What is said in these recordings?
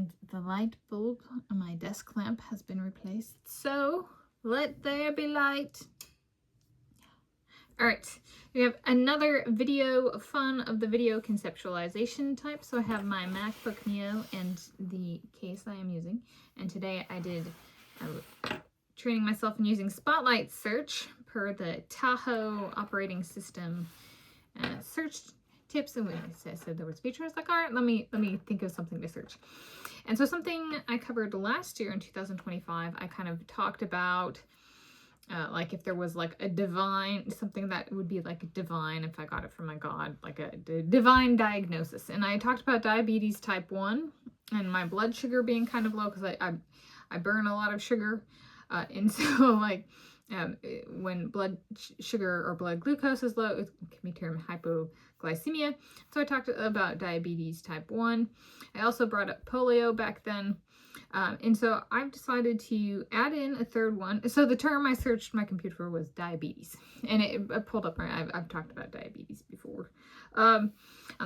And the light bulb on my desk lamp has been replaced. So let there be light. All right, we have another video fun of the video conceptualization type. So I have my MacBook Neo and the case I am using. And today I did training myself in using Spotlight search per the Tahoe operating system search tips. And when I said there was features, I was like, all right, let me think of something to search. And so something I covered last year in 2025, I kind of talked about like if there was like a divine, something that would be like divine, if I got it from my God, like a divine diagnosis. And I talked about diabetes type 1 and my blood sugar being kind of low because I burn a lot of sugar. And so like when blood sugar or blood glucose is low, it can be termed hypoglycemia. So I talked about diabetes type 1. I also brought up polio back then. And so I've decided to add in a third one. So the term I searched my computer for was diabetes. And it pulled up, I've talked about diabetes before on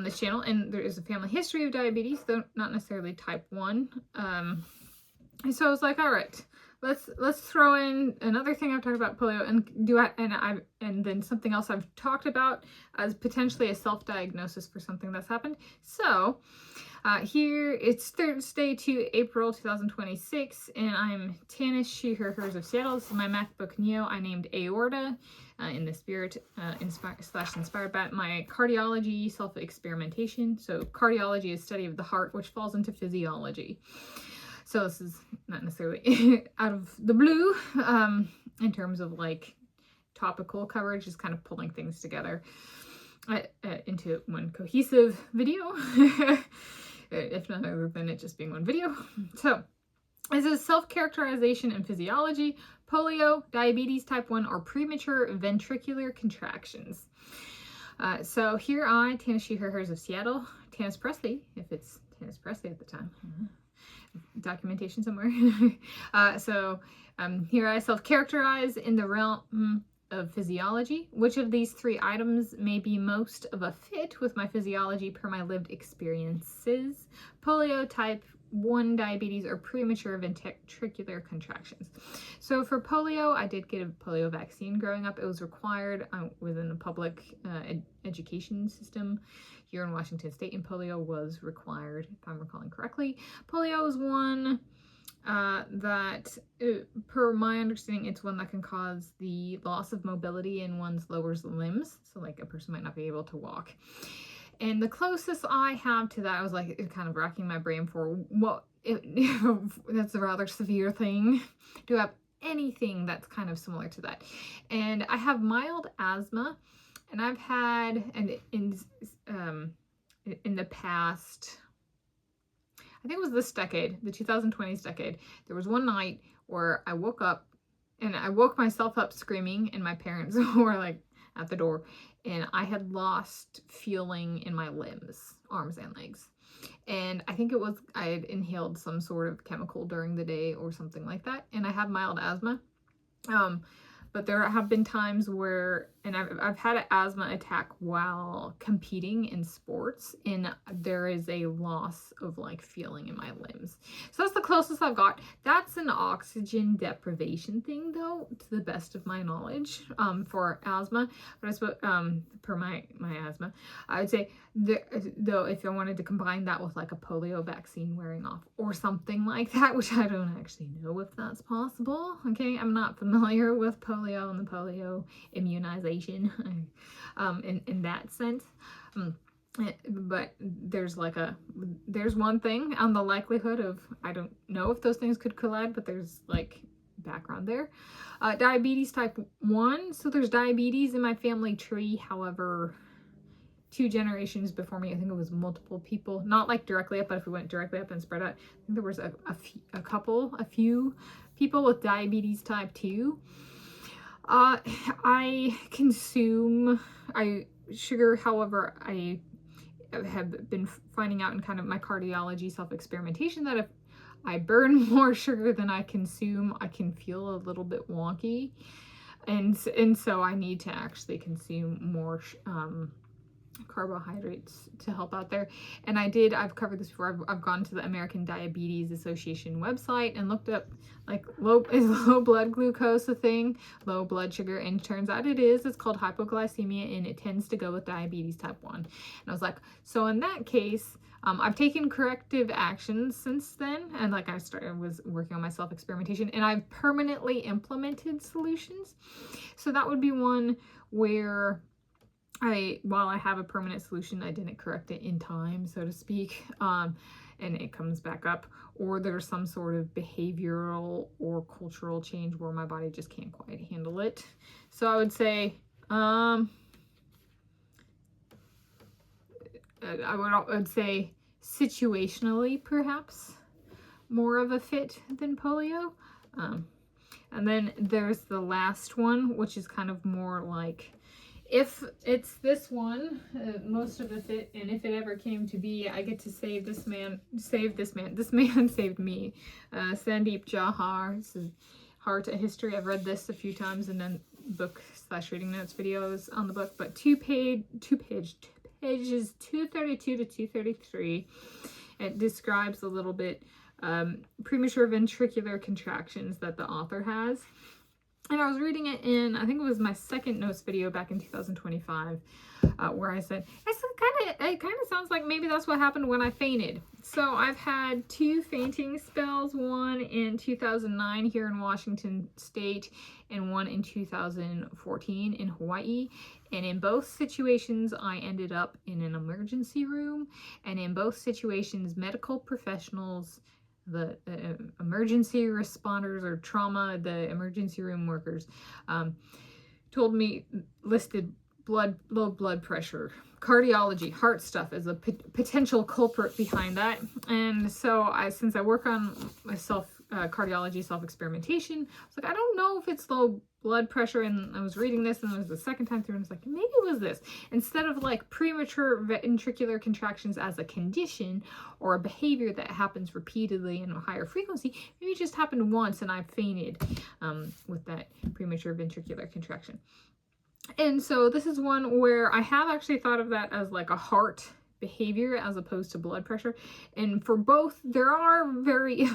this channel. And there is a family history of diabetes, though not necessarily type 1. And so I was like, all right, let's throw in another thing I've talked about, polio, and then something else I've talked about as potentially a self-diagnosis for something that's happened. So here it's Thursday to April 2026, and I'm Tanis, she, her, hers of Seattle. This is my MacBook Neo. I named Aorta in the spirit inspired by my cardiology self-experimentation. So cardiology is study of the heart, which falls into physiology. So this is not necessarily out of the blue in terms of like topical coverage, just kind of pulling things together into one cohesive video, if not other than it just being one video. So this is self-characterization and physiology, polio, diabetes type 1, or premature ventricular contractions. So here I, Tanis, she, her, hers of Seattle, Tanis Presley, if it's Tanis Presley at the time. Documentation somewhere. Here I self-characterize in the realm of physiology. Which of these three items may be most of a fit with my physiology per my lived experiences? Polio, type 1 diabetes, or premature ventricular contractions. So for polio, I did get a polio vaccine growing up. It was required within the public education system here in Washington State, and polio was required, if I'm recalling correctly. Polio is one that, per my understanding, it's one that can cause the loss of mobility in one's lower limbs. So like a person might not be able to walk. And the closest I have to that, I was like kind of racking my brain for what, that's a rather severe thing. Do I have anything that's kind of similar to that? And I have mild asthma. And I've had, and in the past, I think it was this decade, the 2020s decade, there was one night where I woke up and I woke myself up screaming, and my parents were like at the door, and I had lost feeling in my limbs, arms and legs. And I think it was, I had inhaled some sort of chemical during the day or something like that. And I have mild asthma. But there have been times where, and I've had an asthma attack while competing in sports, and there is a loss of like feeling in my limbs. So that's the closest I've got. That's an oxygen deprivation thing, though, to the best of my knowledge, for asthma. But I suppose, per my asthma, I would say, though, if I wanted to combine that with like a polio vaccine wearing off or something like that, which I don't actually know if that's possible. Okay, I'm not familiar with polio and the polio immunization in that sense. But there's one thing on the likelihood of, I don't know if those things could collide, but there's like background there. Diabetes type 1. So there's diabetes in my family tree. However, 2 generations before me, I think it was multiple people, not like directly up, but if we went directly up and spread out, I think there was a few people with diabetes type 2. I consume sugar. However, I have been finding out in kind of my cardiology self-experimentation that if I burn more sugar than I consume, I can feel a little bit wonky. And so I need to actually consume more carbohydrates to help out there. And I've covered this before. I've gone to the American Diabetes Association website and looked up like is low blood glucose a thing, low blood sugar, and it turns out it is. It's called hypoglycemia, and it tends to go with diabetes type 1. And I was like, so in that case, I've taken corrective actions since then, and like was working on my self-experimentation, and I've permanently implemented solutions. So that would be one where while I have a permanent solution, I didn't correct it in time, so to speak, and it comes back up, or there's some sort of behavioral or cultural change where my body just can't quite handle it. So I would say, I would say situationally, perhaps more of a fit than polio. And then there's the last one, which is kind of more like, if it's this one, most of the fit, and if it ever came to be, I get to save this man. This man saved me. Sandeep Jauhar. This is Heart, a History. I've read this a few times, and then book/reading notes videos on the book, but pages 232 to 233. It describes a little bit premature ventricular contractions that the author has. And I was reading it in, I think it was my second notes video back in 2025, where I said, it kind of sounds like maybe that's what happened when I fainted. So I've had 2 fainting spells, one in 2009 here in Washington State, and one in 2014 in Hawaii. And in both situations, I ended up in an emergency room. And in both situations, medical professionals, the emergency responders or trauma, the emergency room workers, told me, listed low blood pressure, cardiology, heart stuff as a potential culprit behind that. And so since I work on my cardiology self-experimentation, I was like, I don't know if it's low blood pressure. And I was reading this, and it was the second time through, and I was like, maybe it was this. Instead of like premature ventricular contractions as a condition or a behavior that happens repeatedly in a higher frequency, maybe it just happened once and I fainted with that premature ventricular contraction. And so this is one where I have actually thought of that as like a heart behavior as opposed to blood pressure. And for both, there are very,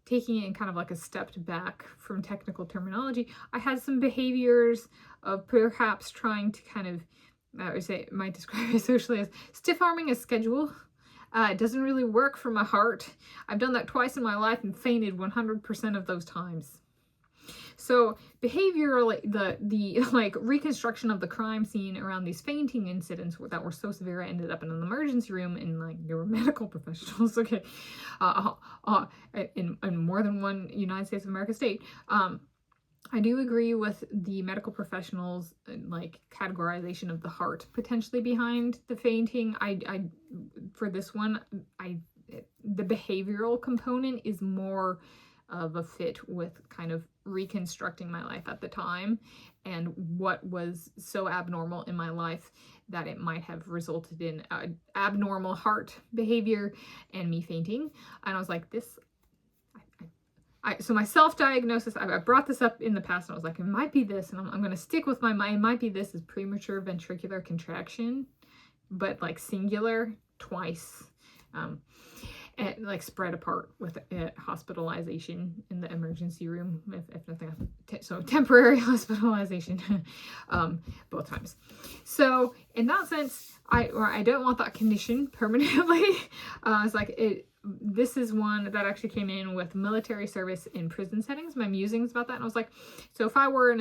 taking it in kind of like a step back from technical terminology, I had some behaviors of perhaps trying to kind of, I would say, might describe it socially as stiff-arming a schedule. It doesn't really work for my heart. I've done that twice in my life and fainted 100% of those times. So behaviorally, the like reconstruction of the crime scene around these fainting incidents that were so severe, I ended up in an emergency room, and like there were medical professionals, okay, in more than one United States of America state. I do agree with the medical professionals like categorization of the heart potentially behind the fainting. For this one, the behavioral component is more of a fit with kind of reconstructing my life at the time and what was so abnormal in my life that it might have resulted in abnormal heart behavior and me fainting. And I was like, so my self-diagnosis, I brought this up in the past, and I was like, it might be this, and I'm going to stick with it might be this, is premature ventricular contraction, but like singular twice. And like spread apart with hospitalization in the emergency room, if nothing else. So temporary hospitalization both times. So in that sense, I don't want that condition permanently. It's like this is one that actually came in with military service in prison settings, my musings about that. And I was like, so if I were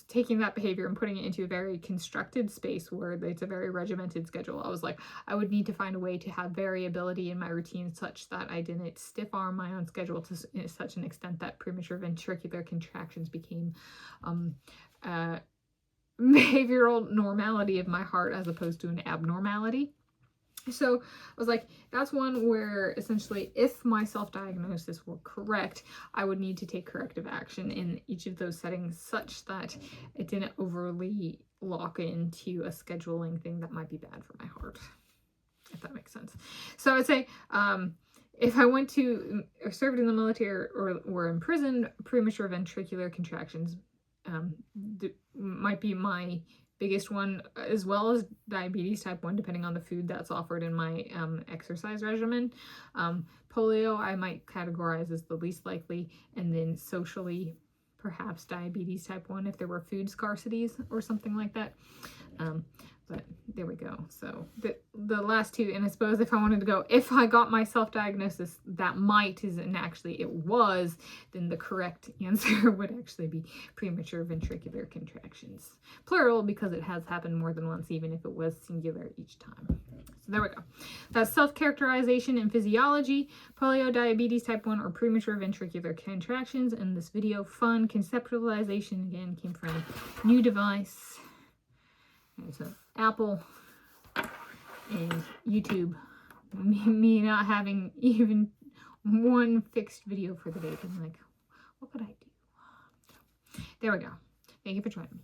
taking that behavior and putting it into a very constructed space where it's a very regimented schedule, I was like, I would need to find a way to have variability in my routine such that I didn't stiff arm my own schedule to such an extent that premature ventricular contractions became behavioral normality of my heart as opposed to an abnormality. So I was like, that's one where essentially if my self-diagnosis were correct, I would need to take corrective action in each of those settings such that it didn't overly lock into a scheduling thing that might be bad for my heart, if that makes sense. So I would say, if I went to or served in the military or were in prison, premature ventricular contractions might be my biggest one, as well as diabetes type 1, depending on the food that's offered in my exercise regimen. Polio I might categorize as the least likely, and then socially perhaps diabetes type 1 if there were food scarcities or something like that. But there we go. So the last two, and I suppose if I wanted to go, if I got my self-diagnosis that might is, and actually it was, then the correct answer would actually be premature ventricular contractions. Plural, because it has happened more than once, even if it was singular each time. So there we go. That's self-characterization and physiology, polio, diabetes type 1, or premature ventricular contractions. And this video, fun conceptualization, again, came from New Device. There's an Apple and YouTube. Me not having even one fixed video for the day. I'm like, what could I do? There we go. Thank you for joining me.